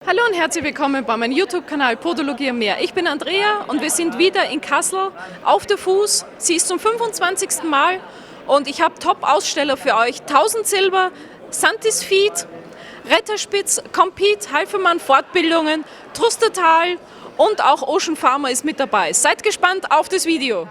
Hallo und herzlich willkommen bei meinem YouTube-Kanal Podologie und mehr. Ich bin Andrea und wir sind wieder in Kassel auf der Fuß. Sie ist zum 25. Mal und ich habe Top-Aussteller für euch. 1000 Silber, Santis Feed, Retterspitz, Compete, Halfermann Fortbildungen, Trustertal und auch Ocean Farmer ist mit dabei. Seid gespannt auf das Video.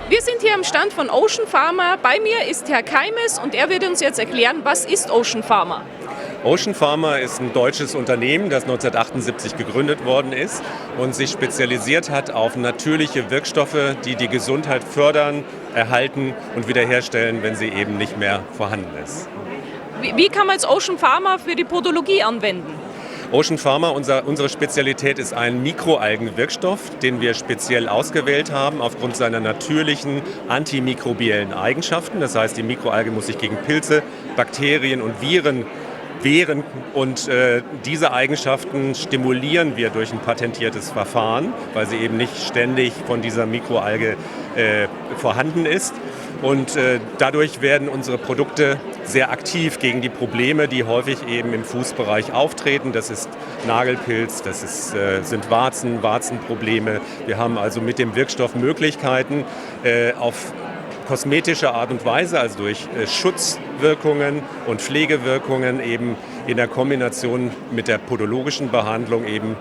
Wir sind hier am Stand von Ocean Farmer. Bei mir ist Herr Keimes und er wird uns jetzt erklären, was ist Ocean Farmer. Ocean Farmer ist ein deutsches Unternehmen, das 1978 gegründet worden ist und sich spezialisiert hat auf natürliche Wirkstoffe, die die Gesundheit fördern, erhalten und wiederherstellen, wenn sie eben nicht mehr vorhanden ist. Wie kann man jetzt Ocean Farmer für die Podologie anwenden? Ocean Farmer, unsere Spezialität ist ein Mikroalgenwirkstoff, den wir speziell ausgewählt haben aufgrund seiner natürlichen antimikrobiellen Eigenschaften. Das heißt, die Mikroalge muss sich gegen Pilze, Bakterien und Viren wehren und diese Eigenschaften stimulieren wir durch ein patentiertes Verfahren, weil sie eben nicht ständig von dieser Mikroalge vorhanden ist. Und dadurch werden unsere Produkte sehr aktiv gegen die Probleme, die häufig eben im Fußbereich auftreten. Das ist Nagelpilz, sind Warzenprobleme. Wir haben also mit dem Wirkstoff Möglichkeiten, auf kosmetische Art und Weise, also durch Schutzwirkungen und Pflegewirkungen eben in der Kombination mit der podologischen Behandlung eben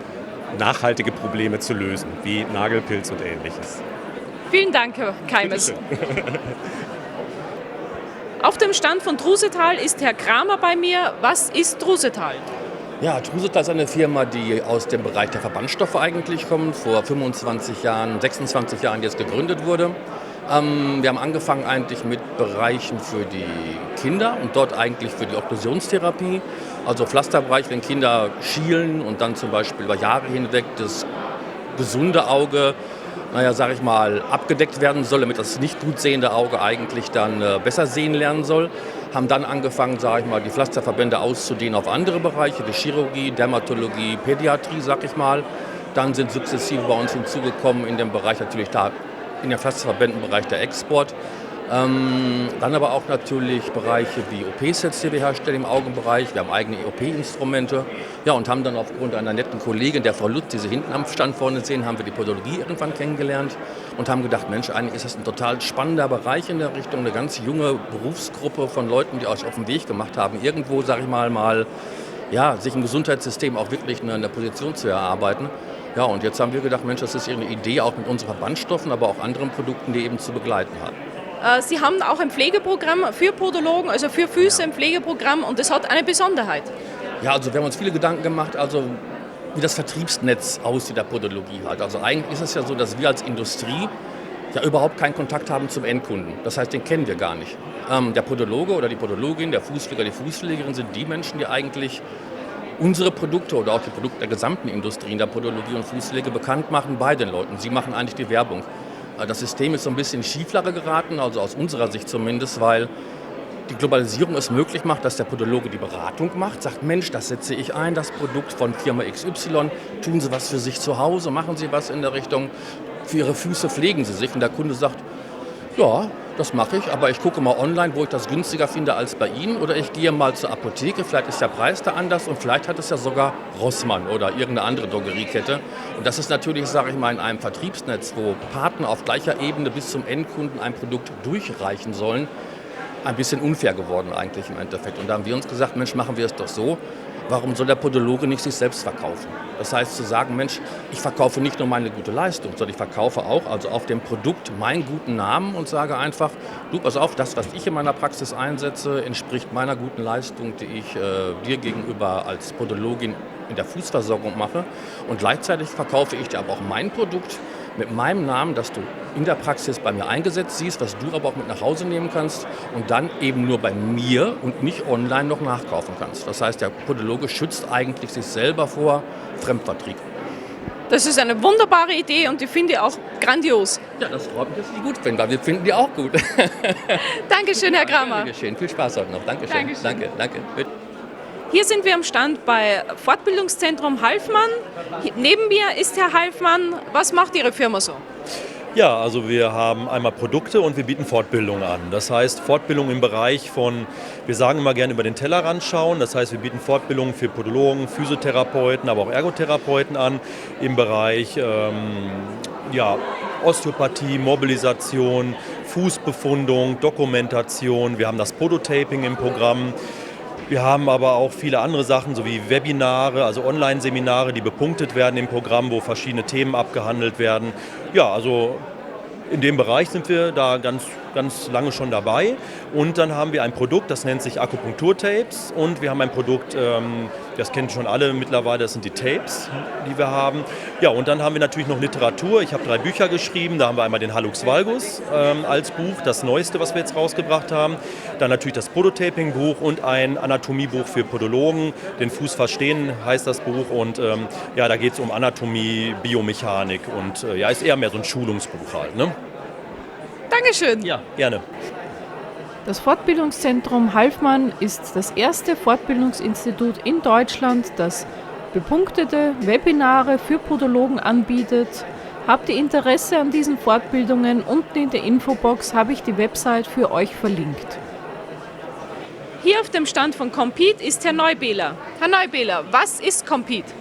nachhaltige Probleme zu lösen, wie Nagelpilz und Ähnliches. Vielen Dank, Herr Keimes. Auf dem Stand von Trusetal ist Herr Kramer bei mir. Was ist Trusetal? Ja, Trusetal ist eine Firma, die aus dem Bereich der Verbandstoffe eigentlich kommt, vor 25 Jahren, 26 Jahren jetzt gegründet wurde. Wir haben angefangen eigentlich mit Bereichen für die Kinder und dort eigentlich für die Okklusionstherapie, also Pflasterbereich, wenn Kinder schielen und dann zum Beispiel über Jahre hinweg das gesunde Auge, sage ich mal, abgedeckt werden soll, damit das nicht gut sehende Auge eigentlich dann besser sehen lernen soll. Haben dann angefangen, sage ich mal, die Pflasterverbände auszudehnen auf andere Bereiche, die Chirurgie, Dermatologie, Pädiatrie, sag ich mal. Dann sind sukzessive bei uns hinzugekommen in dem Bereich natürlich da, in den Pflasterverbändenbereich der Export. Dann aber auch natürlich Bereiche wie OP-Sets, die wir herstellen im Augenbereich. Wir haben eigene OP-Instrumente. Ja, und haben dann aufgrund einer netten Kollegin, der Frau Lutz, die Sie hinten am Stand vorne sehen, haben wir die Podologie irgendwann kennengelernt und haben gedacht, Mensch, eigentlich ist das ein total spannender Bereich in der Richtung. Eine ganz junge Berufsgruppe von Leuten, die euch auf den Weg gemacht haben, irgendwo, sage ich mal, ja, sich im Gesundheitssystem auch wirklich eine Position zu erarbeiten. Ja, und jetzt haben wir gedacht, Mensch, das ist ihre Idee, auch mit unseren Verbandstoffen, aber auch anderen Produkten, die eben zu begleiten hat. Sie haben auch ein Pflegeprogramm für Podologen, also für Füße ein Pflegeprogramm und das hat eine Besonderheit. Ja, also wir haben uns viele Gedanken gemacht, also wie das Vertriebsnetz aussieht der Podologie halt. Also eigentlich ist es ja so, dass wir als Industrie ja überhaupt keinen Kontakt haben zum Endkunden. Das heißt, den kennen wir gar nicht. Der Podologe oder die Podologin, der Fußpfleger, die Fußpflegerin sind die Menschen, die eigentlich unsere Produkte oder auch die Produkte der gesamten Industrie in der Podologie und Fußpflege bekannt machen bei den Leuten. Sie machen eigentlich die Werbung. Das System ist so ein bisschen in Schieflage geraten, also aus unserer Sicht zumindest, weil die Globalisierung es möglich macht, dass der Podologe die Beratung macht, sagt, Mensch, das setze ich ein, das Produkt von Firma XY, tun Sie was für sich zu Hause, machen Sie was in der Richtung, für Ihre Füße pflegen Sie sich. Und der Kunde sagt, ja, das mache ich, aber ich gucke mal online, wo ich das günstiger finde als bei Ihnen, oder ich gehe mal zur Apotheke, vielleicht ist der Preis da anders und vielleicht hat es ja sogar Rossmann oder irgendeine andere Drogeriekette. Und das ist natürlich, sage ich mal, in einem Vertriebsnetz, wo Partner auf gleicher Ebene bis zum Endkunden ein Produkt durchreichen sollen, ein bisschen unfair geworden eigentlich im Endeffekt. Und da haben wir uns gesagt, Mensch, machen wir es doch so, warum soll der Podologe nicht sich selbst verkaufen? Das heißt zu sagen, Mensch, ich verkaufe nicht nur meine gute Leistung, sondern ich verkaufe auch also auf dem Produkt meinen guten Namen und sage einfach, du, pass auf, das, was ich in meiner Praxis einsetze, entspricht meiner guten Leistung, die ich dir gegenüber als Podologin in der Fußversorgung mache. Und gleichzeitig verkaufe ich dir aber auch mein Produkt mit meinem Namen, das du in der Praxis bei mir eingesetzt siehst, was du aber auch mit nach Hause nehmen kannst und dann eben nur bei mir und nicht online noch nachkaufen kannst. Das heißt, der Podologe schützt eigentlich sich selber vor Fremdvertrieb. Das ist eine wunderbare Idee und ich finde auch grandios. Ja, das freut mich, dass Sie die gut finden, weil wir finden die auch gut. Dankeschön, Herr Kramer. Danke schön. Viel Spaß heute noch. Dankeschön. Dankeschön. Danke. Hier sind wir am Stand bei Fortbildungszentrum Halfmann. Neben mir ist Herr Halfmann. Was macht Ihre Firma so? Ja, also wir haben einmal Produkte und wir bieten Fortbildungen an. Das heißt Fortbildung im Bereich von, wir sagen immer gerne über den Tellerrand schauen. Das heißt, wir bieten Fortbildungen für Podologen, Physiotherapeuten, aber auch Ergotherapeuten an im Bereich Osteopathie, Mobilisation, Fußbefundung, Dokumentation. Wir haben das Podotaping im Programm. Wir haben aber auch viele andere Sachen, sowie Webinare, also Online-Seminare, die bepunktet werden im Programm, wo verschiedene Themen abgehandelt werden. Ja, also in dem Bereich sind wir da ganz lange schon dabei. Und dann haben wir ein Produkt, das nennt sich Akupunkturtapes. Und wir haben ein Produkt, das kennen schon alle mittlerweile, das sind die Tapes, die wir haben. Ja, und dann haben wir natürlich noch Literatur. Ich habe 3 Bücher geschrieben. Da haben wir einmal den Hallux Valgus als Buch, das Neueste, was wir jetzt rausgebracht haben. Dann natürlich das Podotaping-Buch und ein Anatomiebuch für Podologen. Den Fuß verstehen heißt das Buch. Und da geht es um Anatomie, Biomechanik und ist eher mehr so ein Schulungsbuch halt, ne? Dankeschön. Ja, gerne. Das Fortbildungszentrum Halfmann ist das erste Fortbildungsinstitut in Deutschland, das bepunktete Webinare für Podologen anbietet. Habt ihr Interesse an diesen Fortbildungen? Unten in der Infobox habe ich die Website für euch verlinkt. Hier auf dem Stand von Compete ist Herr Neubehler. Herr Neubehler, was ist Compete?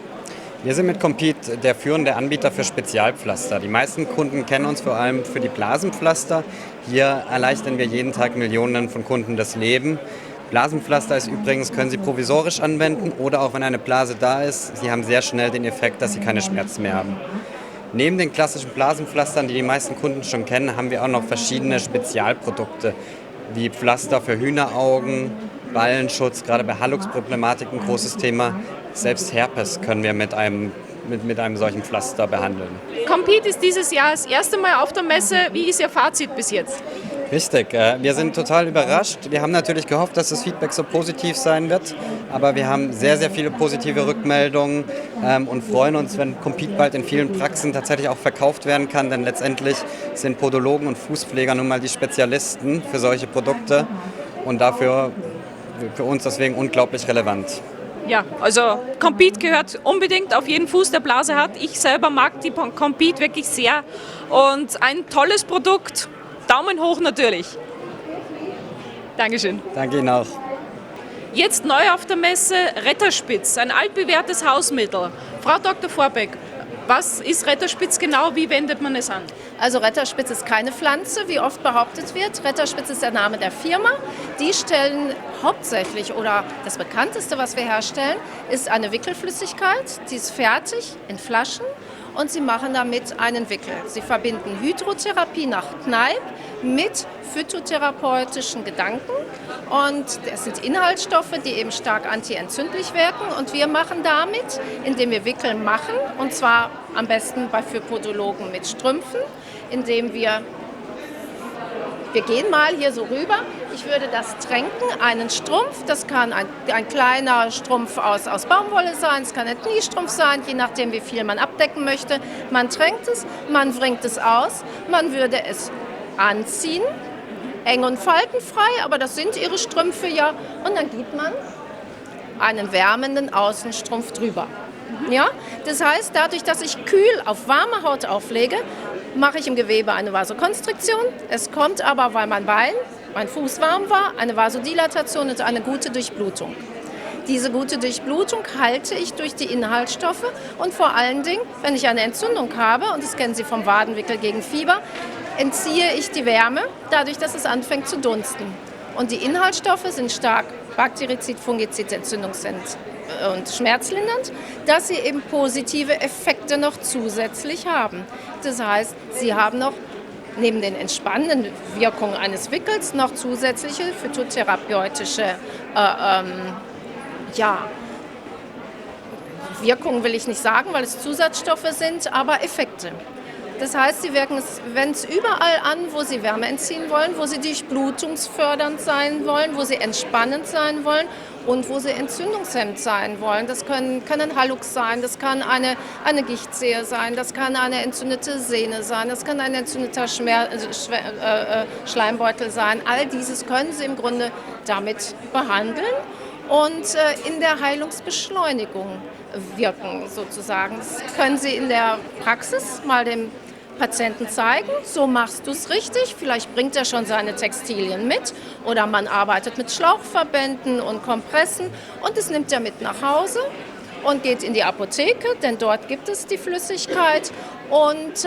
Wir sind mit Compete der führende Anbieter für Spezialpflaster. Die meisten Kunden kennen uns vor allem für die Blasenpflaster. Hier erleichtern wir jeden Tag Millionen von Kunden das Leben. Blasenpflaster ist übrigens, können Sie provisorisch anwenden oder auch wenn eine Blase da ist, Sie haben sehr schnell den Effekt, dass Sie keine Schmerzen mehr haben. Neben den klassischen Blasenpflastern, die die meisten Kunden schon kennen, haben wir auch noch verschiedene Spezialprodukte, wie Pflaster für Hühneraugen, Ballenschutz, gerade bei Hallux-Problematik ein großes Thema. Selbst Herpes können wir mit einem solchen Pflaster behandeln. Compete ist dieses Jahr das erste Mal auf der Messe. Wie ist Ihr Fazit bis jetzt? Richtig, wir sind total überrascht. Wir haben natürlich gehofft, dass das Feedback so positiv sein wird, aber wir haben sehr, sehr viele positive Rückmeldungen und freuen uns, wenn Compete bald in vielen Praxen tatsächlich auch verkauft werden kann, denn letztendlich sind Podologen und Fußpfleger nun mal die Spezialisten für solche Produkte und dafür für uns deswegen unglaublich relevant. Ja, also Compete gehört unbedingt auf jeden Fuß, der Blase hat. Ich selber mag die Compete wirklich sehr und ein tolles Produkt. Daumen hoch natürlich. Dankeschön. Danke Ihnen auch. Jetzt neu auf der Messe Retterspitz, ein altbewährtes Hausmittel. Frau Dr. Vorbeck, was ist Retterspitz genau? Wie wendet man es an? Also Retterspitz ist keine Pflanze, wie oft behauptet wird. Retterspitz ist der Name der Firma. Die stellen hauptsächlich, oder das bekannteste, was wir herstellen, ist eine Wickelflüssigkeit. Die ist fertig in Flaschen und sie machen damit einen Wickel. Sie verbinden Hydrotherapie nach Kneipp mit phytotherapeutischen Gedanken und es sind Inhaltsstoffe, die eben stark antientzündlich wirken und wir machen damit, indem wir Wickel machen und zwar am besten für Podologen mit Strümpfen, indem wir gehen mal hier so rüber. Ich würde das tränken, einen Strumpf, das kann ein kleiner Strumpf aus Baumwolle sein, es kann ein Kniestrumpf sein, je nachdem wie viel man abdecken möchte. Man tränkt es, man bringt es aus, man würde es anziehen, eng und faltenfrei, aber das sind ihre Strümpfe ja, und dann gibt man einen wärmenden Außenstrumpf drüber. Ja? Das heißt, dadurch, dass ich kühl auf warme Haut auflege, mache ich im Gewebe eine Vasokonstriktion. Es kommt aber, weil mein Fuß warm war, eine Vasodilatation und eine gute Durchblutung. Diese gute Durchblutung halte ich durch die Inhaltsstoffe und vor allen Dingen, wenn ich eine Entzündung habe, und das kennen Sie vom Wadenwickel gegen Fieber, entziehe ich die Wärme, dadurch, dass es anfängt zu dunsten. Und die Inhaltsstoffe sind stark Bakterizid, Fungizid, entzündungshemmend und schmerzlindernd, dass sie eben positive Effekte noch zusätzlich haben. Das heißt, sie haben noch neben den entspannenden Wirkungen eines Wickels noch zusätzliche phytotherapeutische Wirkungen will ich nicht sagen, weil es Zusatzstoffe sind, aber Effekte. Das heißt, sie wirken es überall an, wo sie Wärme entziehen wollen, wo sie durchblutungsfördernd sein wollen, wo sie entspannend sein wollen und wo sie entzündungshemmend sein wollen. Das kann ein Hallux sein, das kann eine Gichtzehe sein, das kann eine entzündete Sehne sein, das kann ein entzündeter Schleimbeutel sein. All dieses können Sie im Grunde damit behandeln und in der Heilungsbeschleunigung wirken sozusagen. Das können Sie in der Praxis mal dem Patienten zeigen, so machst du es richtig. Vielleicht bringt er schon seine Textilien mit oder man arbeitet mit Schlauchverbänden und Kompressen und das nimmt er mit nach Hause und geht in die Apotheke, denn dort gibt es die Flüssigkeit und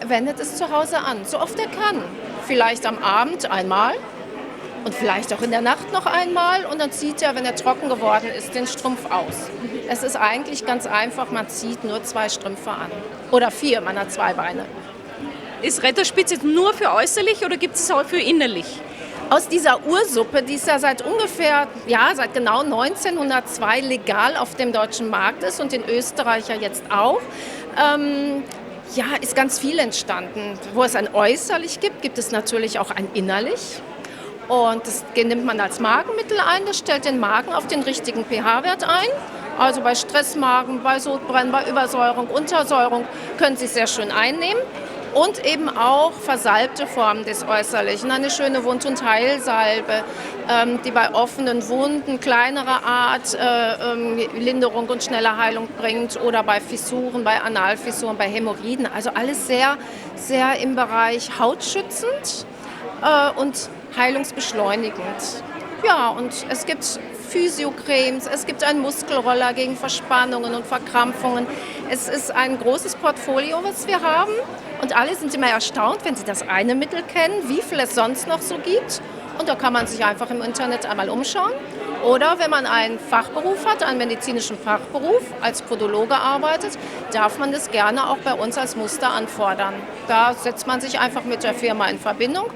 wendet es zu Hause an, so oft er kann. Vielleicht am Abend einmal und vielleicht auch in der Nacht noch einmal und dann zieht er, wenn er trocken geworden ist, den Strumpf aus. Es ist eigentlich ganz einfach, man zieht nur 2 Strümpfe an oder 4, man hat 2 Beine. Ist Retterspitz jetzt nur für äußerlich oder gibt es auch für innerlich? Aus dieser Ursuppe, die es ja seit genau 1902 legal auf dem deutschen Markt ist und in Österreich ja jetzt auch, ist ganz viel entstanden. Wo es ein äußerlich gibt, gibt es natürlich auch ein innerlich. Und das nimmt man als Magenmittel ein, das stellt den Magen auf den richtigen pH-Wert ein. Also bei Stressmagen, bei Sodbrennen, bei Übersäuerung, Untersäuerung können Sie es sehr schön einnehmen. Und eben auch versalbte Formen des Äußerlichen. Eine schöne Wund- und Heilsalbe, die bei offenen Wunden kleinerer Art Linderung und schnelle Heilung bringt. Oder bei Fissuren, bei Analfissuren, bei Hämorrhoiden. Also alles sehr, sehr im Bereich hautschützend und heilungsbeschleunigend. Ja, und es gibt Physiocremes, es gibt einen Muskelroller gegen Verspannungen und Verkrampfungen. Es ist ein großes Portfolio, was wir haben. Und alle sind immer erstaunt, wenn sie das eine Mittel kennen, wie viel es sonst noch so gibt. Und da kann man sich einfach im Internet einmal umschauen. Oder wenn man einen Fachberuf hat, einen medizinischen Fachberuf, als Podologe arbeitet, darf man das gerne auch bei uns als Muster anfordern. Da setzt man sich einfach mit der Firma in Verbindung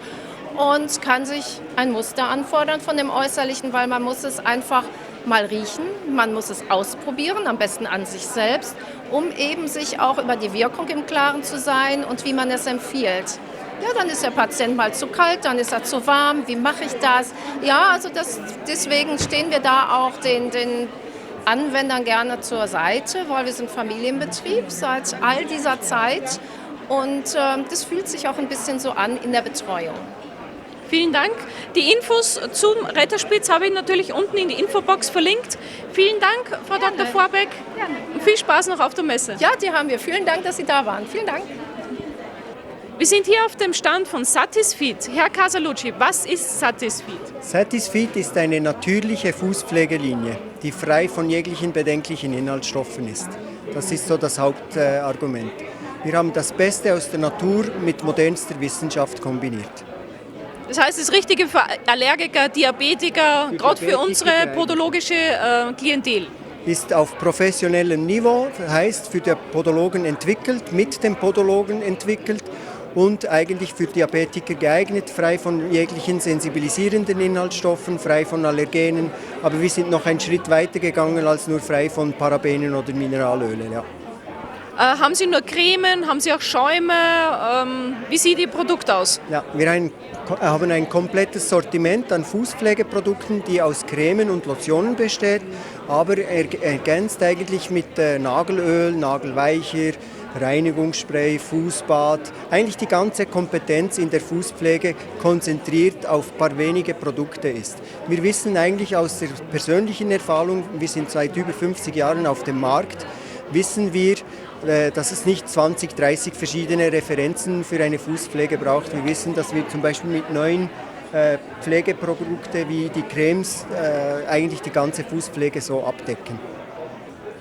und kann sich ein Muster anfordern von dem Äußerlichen, weil man muss es einfach mal riechen, man muss es ausprobieren, am besten an sich selbst, um eben sich auch über die Wirkung im Klaren zu sein und wie man es empfiehlt. Ja, dann ist der Patient mal zu kalt, dann ist er zu warm, wie mache ich das? Ja, also deswegen stehen wir da auch den Anwendern gerne zur Seite, weil wir sind Familienbetrieb seit all dieser Zeit und das fühlt sich auch ein bisschen so an in der Betreuung. Vielen Dank. Die Infos zum Retterspitz habe ich natürlich unten in die Infobox verlinkt. Vielen Dank, Frau Dr. Vorbeck. Und viel Spaß noch auf der Messe. Ja, die haben wir. Vielen Dank, dass Sie da waren. Vielen Dank. Wir sind hier auf dem Stand von Satisfeed. Herr Casalucci, was ist Satisfeed? Satisfeed ist eine natürliche Fußpflegelinie, die frei von jeglichen bedenklichen Inhaltsstoffen ist. Das ist so das Hauptargument. Wir haben das Beste aus der Natur mit modernster Wissenschaft kombiniert. Das heißt, das Richtige für Allergiker, Diabetiker, gerade für unsere podologische Klientel. Ist auf professionellem Niveau, heißt für den Podologen entwickelt, mit dem Podologen entwickelt und eigentlich für Diabetiker geeignet, frei von jeglichen sensibilisierenden Inhaltsstoffen, frei von Allergenen. Aber wir sind noch einen Schritt weiter gegangen als nur frei von Parabenen oder Mineralölen. Ja. Haben Sie nur Cremen, haben Sie auch Schäume? Wie sieht Ihr Produkt aus? Ja, wir haben ein komplettes Sortiment an Fußpflegeprodukten, die aus Cremen und Lotionen besteht, aber ergänzt eigentlich mit Nagelöl, Nagelweicher, Reinigungsspray, Fußbad. Eigentlich die ganze Kompetenz in der Fußpflege konzentriert auf ein paar wenige Produkte ist. Wir wissen eigentlich aus der persönlichen Erfahrung, wir sind seit über 50 Jahren auf dem Markt, wissen wir, dass es nicht 20, 30 verschiedene Referenzen für eine Fußpflege braucht. Wir wissen, dass wir zum Beispiel mit neuen Pflegeprodukten wie die Cremes eigentlich die ganze Fußpflege so abdecken.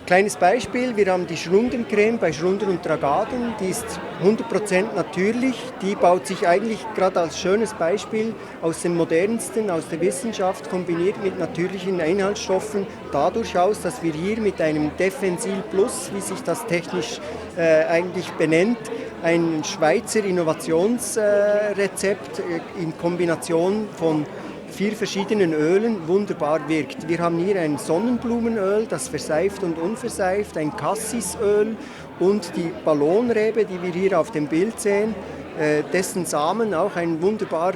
Kleines Beispiel, wir haben die Schrundencreme bei Schrunder und Tragaden, die ist 100% natürlich, die baut sich eigentlich gerade als schönes Beispiel aus dem modernsten, aus der Wissenschaft kombiniert mit natürlichen Inhaltsstoffen dadurch aus, dass wir hier mit einem Defensil Plus, wie sich das technisch eigentlich benennt, ein Schweizer Innovationsrezept in Kombination von 4 verschiedenen Ölen wunderbar wirkt. Wir haben hier ein Sonnenblumenöl, das verseift und unverseift, ein Cassisöl und die Ballonrebe, die wir hier auf dem Bild sehen, dessen Samen auch ein wunderbar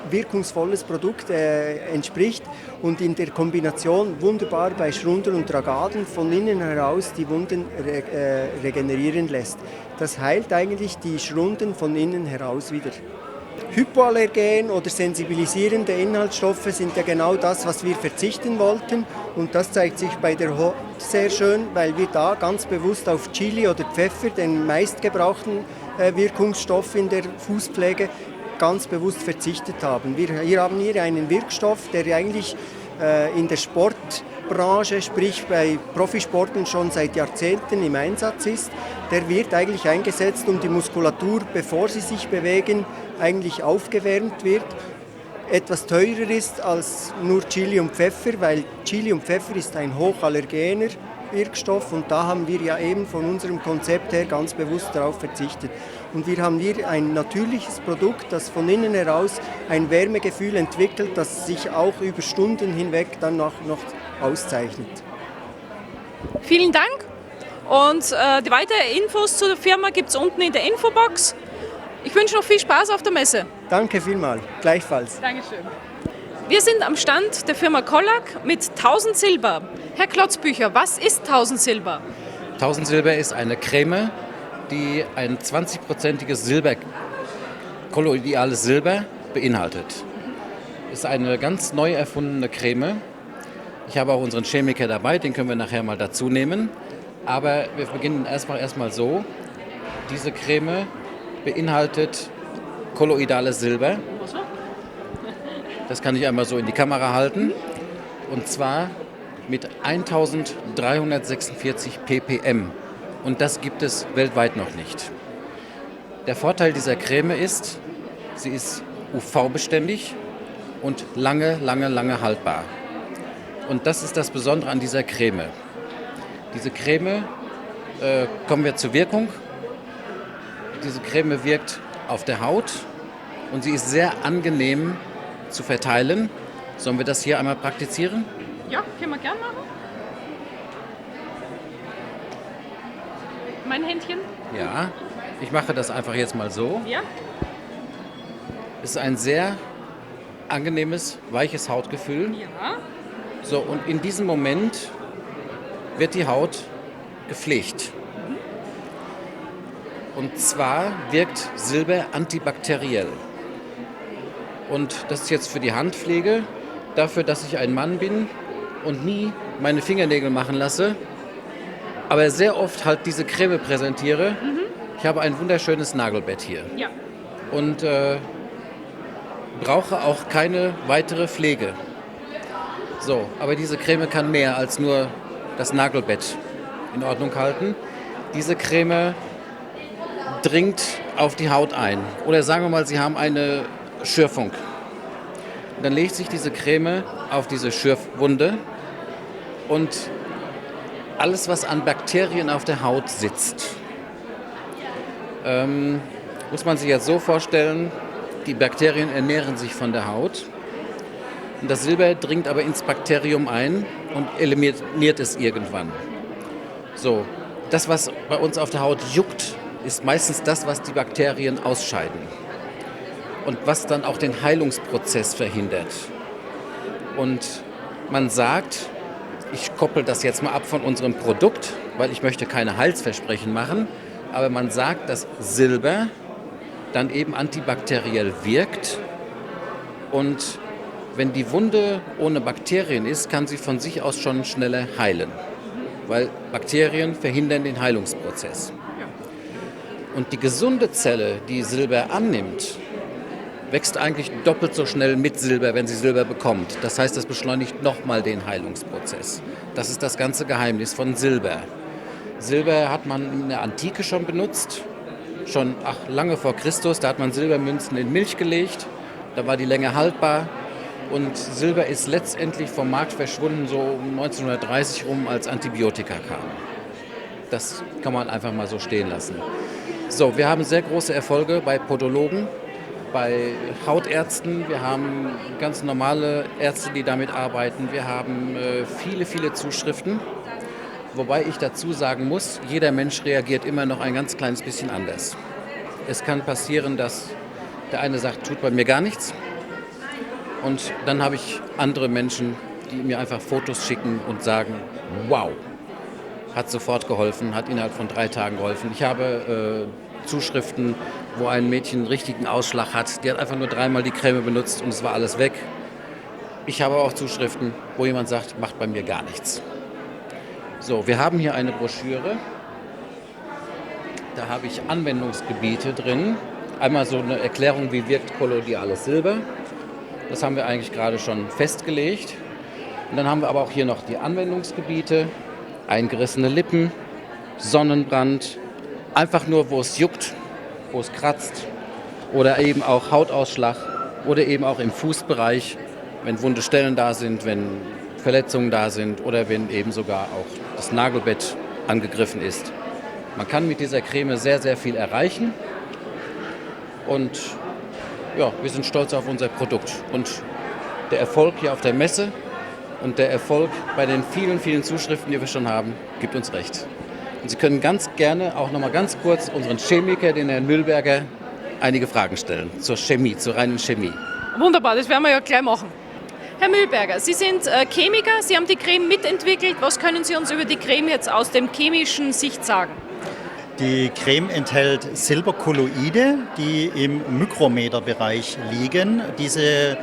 wirkungsvolles Produkt entspricht und in der Kombination wunderbar bei Schrunder und Tragaden von innen heraus die Wunden regenerieren lässt. Das heilt eigentlich die Schrunden von innen heraus wieder. Hypoallergen oder sensibilisierende Inhaltsstoffe sind ja genau das, was wir verzichten wollten. Und das zeigt sich bei der Hot sehr schön, weil wir da ganz bewusst auf Chili oder Pfeffer, den meistgebrauchten Wirkungsstoff in der Fußpflege ganz bewusst verzichtet haben. Wir haben hier einen Wirkstoff, der eigentlich in der Sportbranche, sprich bei Profisportlern schon seit Jahrzehnten im Einsatz ist. Der wird eigentlich eingesetzt, um die Muskulatur, bevor sie sich bewegen, eigentlich aufgewärmt wird. Etwas teurer ist als nur Chili und Pfeffer, weil Chili und Pfeffer ist ein hochallergener Wirkstoff und da haben wir ja eben von unserem Konzept her ganz bewusst darauf verzichtet. Und wir haben hier ein natürliches Produkt, das von innen heraus ein Wärmegefühl entwickelt, das sich auch über Stunden hinweg dann noch auszeichnet. Vielen Dank und die weiteren Infos zu der Firma gibt es unten in der Infobox. Ich wünsche noch viel Spaß auf der Messe. Danke vielmals, gleichfalls. Dankeschön. Wir sind am Stand der Firma Kollack mit 1000 Silber. Herr Klotzbücher, was ist 1000 Silber? 1000 Silber ist eine Creme, die ein 20%iges Silber, kolloidales Silber beinhaltet. Ist eine ganz neu erfundene Creme. Ich habe auch unseren Chemiker dabei, den können wir nachher mal dazu nehmen. Aber wir beginnen erstmal so. Diese Creme beinhaltet kolloidales Silber. Das kann ich einmal so in die Kamera halten. Und zwar mit 1346 ppm. Und das gibt es weltweit noch nicht. Der Vorteil dieser Creme ist, sie ist UV-beständig und lange haltbar. Und das ist das Besondere an dieser Creme. Diese Creme, kommen wir zur Wirkung. Diese Creme wirkt auf der Haut und sie ist sehr angenehm zu verteilen. Sollen wir das hier einmal praktizieren? Ja, können wir gerne machen. Mein Händchen? Ja, ich mache das einfach jetzt mal so. Ja. Es ist ein sehr angenehmes, weiches Hautgefühl. Ja. So, und in diesem Moment wird die Haut gepflegt. Und zwar wirkt Silber antibakteriell. Und das ist jetzt für die Handpflege, dafür, dass ich ein Mann bin und nie meine Fingernägel machen lasse, aber sehr oft halt diese Creme präsentiere. Ich habe ein wunderschönes Nagelbett hier. Ja. Und brauche auch keine weitere Pflege. So, aber diese Creme kann mehr als nur das Nagelbett in Ordnung halten. Diese Creme dringt auf die Haut ein. Oder sagen wir mal, Sie haben eine Schürfung. Und dann legt sich diese Creme auf diese Schürfwunde und alles, was an Bakterien auf der Haut sitzt, muss man sich jetzt so vorstellen, die Bakterien ernähren sich von der Haut und das Silber dringt aber ins Bakterium ein und eliminiert es irgendwann. So, das, was bei uns auf der Haut juckt, ist meistens das, was die Bakterien ausscheiden und was dann auch den Heilungsprozess verhindert. Und man sagt, ich koppel das jetzt mal ab von unserem Produkt, weil ich möchte keine Heilsversprechen machen, aber man sagt, dass Silber dann eben antibakteriell wirkt und wenn die Wunde ohne Bakterien ist, kann sie von sich aus schon schneller heilen, weil Bakterien verhindern den Heilungsprozess. Und die gesunde Zelle, die Silber annimmt, wächst eigentlich doppelt so schnell mit Silber, wenn sie Silber bekommt. Das heißt, das beschleunigt nochmal den Heilungsprozess. Das ist das ganze Geheimnis von Silber. Silber hat man in der Antike schon benutzt, schon lange vor Christus. Da hat man Silbermünzen in Milch gelegt, da war die länger haltbar. Und Silber ist letztendlich vom Markt verschwunden, so um 1930 rum, als Antibiotika kam. Das kann man einfach mal so stehen lassen. So, wir haben sehr große Erfolge bei Podologen, bei Hautärzten. Wir haben ganz normale Ärzte, die damit arbeiten. Wir haben viele Zuschriften. Wobei ich dazu sagen muss, jeder Mensch reagiert immer noch ein ganz kleines bisschen anders. Es kann passieren, dass der eine sagt, tut bei mir gar nichts. Und dann habe ich andere Menschen, die mir einfach Fotos schicken und sagen, wow, hat sofort geholfen, hat innerhalb von 3 Tagen geholfen. Ich habe Zuschriften, wo ein Mädchen einen richtigen Ausschlag hat. Die hat einfach nur 3-mal die Creme benutzt und es war alles weg. Ich habe auch Zuschriften, wo jemand sagt, macht bei mir gar nichts. So, wir haben hier eine Broschüre. Da habe ich Anwendungsgebiete drin. Einmal so eine Erklärung, wie wirkt kolloidales Silber. Das haben wir eigentlich gerade schon festgelegt. Und dann haben wir aber auch hier noch die Anwendungsgebiete, eingerissene Lippen, Sonnenbrand, einfach nur, wo es juckt, wo es kratzt oder eben auch Hautausschlag oder eben auch im Fußbereich, wenn wunde Stellen da sind, wenn Verletzungen da sind oder wenn eben sogar auch das Nagelbett angegriffen ist. Man kann mit dieser Creme sehr, sehr viel erreichen und ja, wir sind stolz auf unser Produkt. Und der Erfolg hier auf der Messe und der Erfolg bei den vielen, vielen Zuschriften, die wir schon haben, gibt uns recht. Und Sie können ganz gerne auch noch mal ganz kurz unseren Chemiker, den Herrn Mühlberger, einige Fragen stellen zur Chemie, zur reinen Chemie. Wunderbar, das werden wir ja gleich machen. Herr Mühlberger, Sie sind Chemiker, Sie haben die Creme mitentwickelt. Was können Sie uns über die Creme jetzt aus dem chemischen Sicht sagen? Die Creme enthält Silberkolloide, die im Mikrometerbereich liegen. Diese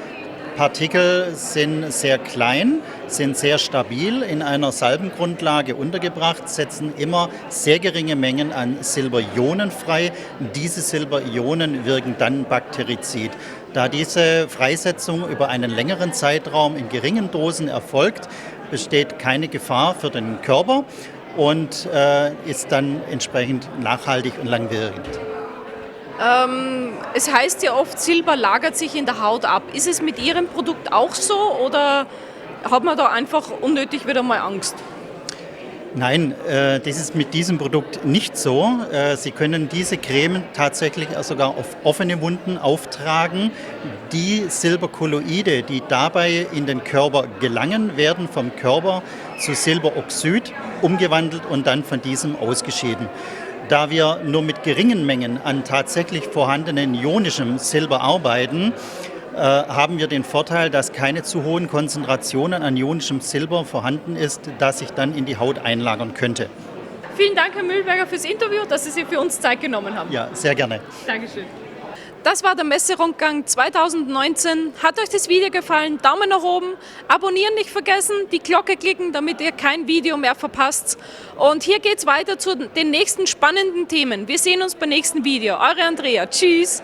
Partikel sind sehr klein, sind sehr stabil, in einer Salbengrundlage untergebracht, setzen immer sehr geringe Mengen an Silberionen frei. Diese Silberionen wirken dann bakterizid. Da diese Freisetzung über einen längeren Zeitraum in geringen Dosen erfolgt, besteht keine Gefahr für den Körper und ist dann entsprechend nachhaltig und langwierend. Es heißt ja oft, Silber lagert sich in der Haut ab. Ist es mit Ihrem Produkt auch so oder hat man da einfach unnötig wieder mal Angst? Nein, das ist mit diesem Produkt nicht so. Sie können diese Creme tatsächlich sogar auf offene Wunden auftragen. Die Silberkolloide, die dabei in den Körper gelangen, werden vom Körper zu Silberoxid umgewandelt und dann von diesem ausgeschieden. Da wir nur mit geringen Mengen an tatsächlich vorhandenen ionischem Silber arbeiten, haben wir den Vorteil, dass keine zu hohen Konzentrationen an ionischem Silber vorhanden ist, das sich dann in die Haut einlagern könnte. Vielen Dank, Herr Mühlberger, fürs Interview, dass Sie sich für uns Zeit genommen haben. Ja, sehr gerne. Dankeschön. Das war der Messerundgang 2019. Hat euch das Video gefallen? Daumen nach oben, abonnieren nicht vergessen, die Glocke klicken, damit ihr kein Video mehr verpasst. Und hier geht's weiter zu den nächsten spannenden Themen. Wir sehen uns beim nächsten Video. Eure Andrea. Tschüss.